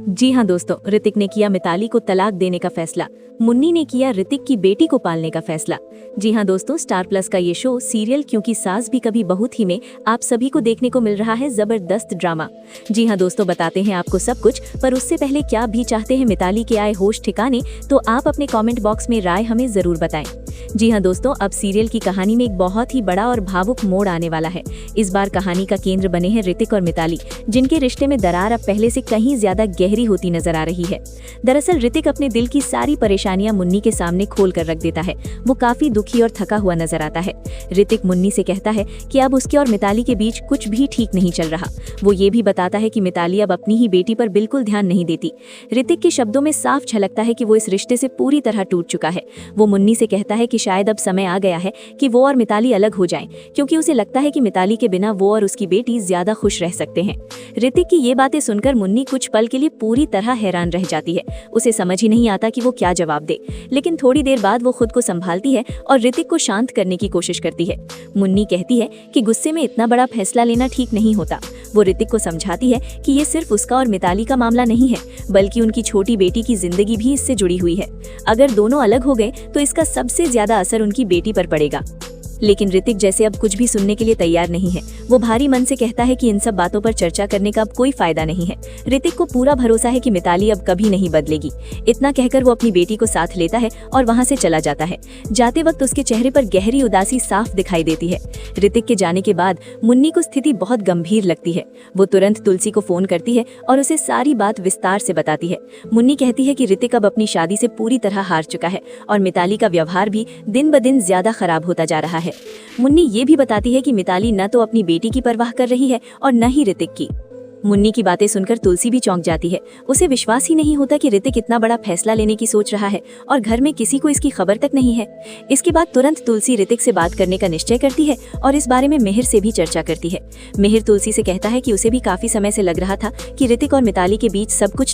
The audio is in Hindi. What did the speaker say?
जी हाँ दोस्तों, ऋतिक ने किया मिताली को तलाक देने का फैसला। मुन्नी ने किया ऋतिक की बेटी को पालने का फैसला। जी हाँ दोस्तों, स्टार प्लस का ये शो सीरियल क्योंकि सास भी कभी बहू थी में आप सभी को देखने को मिल रहा है जबरदस्त ड्रामा। जी हाँ दोस्तों, बताते हैं आपको सब कुछ, पर उससे पहले क्या भी चाहते हैं मिताली के आए होश ठिकाने, तो आप अपने कॉमेंट बॉक्स में राय हमें जरूर बताएं। जी हाँ दोस्तों, अब सीरियल की कहानी में एक बहुत ही बड़ा और भावुक मोड़ आने वाला है। इस बार कहानी का केंद्र बने हैं ऋतिक और मिताली, जिनके रिश्ते में दरार अब पहले से कहीं ज्यादा गहरी होती नजर आ रही है। दरअसल ऋतिक अपने दिल की सारी परेशानियां मुन्नी के सामने खोल कर रख देता है। वो काफी दुखी और थका हुआ नजर आता है। ऋतिक मुन्नी से कहता है कि अब उसके और मिताली के बीच कुछ भी ठीक नहीं चल रहा। वो ये भी बताता है कि मिताली अब अपनी ही बेटी पर बिल्कुल ध्यान नहीं देती। ऋतिक के शब्दों में साफ झलकता है कि वो इस रिश्ते से पूरी तरह टूट चुका है। वो मुन्नी से कहता है कि शायद अब समय आ गया है कि वो और मिताली अलग हो जाएं, क्योंकि उसे लगता है कि मिताली के बिना वो और उसकी बेटी ज्यादा खुश रह सकते हैं। ऋतिक की ये बातें सुनकर मुन्नी कुछ पल के लिए पूरी तरह हैरान रह जाती है। उसे समझ ही नहीं आता कि वो क्या जवाब दे, लेकिन थोड़ी देर बाद वो खुद को संभालती है और ऋतिक को शांत करने की कोशिश करती है। मुन्नी कहती है कि गुस्से में इतना बड़ा फैसला लेना ठीक नहीं होता। वो ऋतिक को समझाती है कि ये सिर्फ उसका और मिताली का मामला नहीं है, बल्कि उनकी छोटी बेटी की जिंदगी भी इससे जुड़ी हुई है। अगर दोनों अलग हो गए तो इसका सबसे ज्यादा असर उनकी बेटी पर पड़ेगा। लेकिन ऋतिक जैसे अब कुछ भी सुनने के लिए तैयार नहीं है। वो भारी मन से कहता है कि इन सब बातों पर चर्चा करने का अब कोई फायदा नहीं है। ऋतिक को पूरा भरोसा है कि मिताली अब कभी नहीं बदलेगी। इतना कहकर वो अपनी बेटी को साथ लेता है और वहां से चला जाता है। जाते वक्त उसके चेहरे पर गहरी उदासी साफ दिखाई देती है। ऋतिक के जाने के बाद मुन्नी को स्थिति बहुत गंभीर लगती है। वो तुरंत तुलसी को फोन करती है और उसे सारी बात विस्तार से बताती है। मुन्नी कहती है कि ऋतिक अब अपनी शादी से पूरी तरह हार चुका है और मिताली का व्यवहार भी दिन ब दिन ज्यादा खराब होता जा रहा है। मुन्नी ये भी बताती है कि मिताली न तो अपनी बेटी की परवाह कर रही है और न ही ऋतिक की। मुन्नी की बातें सुनकर तुलसी भी चौंक जाती है। उसे विश्वास ही नहीं होता कि ऋतिक इतना बड़ा फैसला लेने की सोच रहा है और घर में किसी को इसकी खबर तक नहीं है। इसके बाद तुरंत तुलसी ऋतिक से बात करने का निश्चय करती है और इस बारे में मिहिर से भी चर्चा करती है। मिहिर तुलसी से कहता है कि उसे भी काफी समय से लग रहा था कि ऋतिक और मिताली के बीच सब कुछ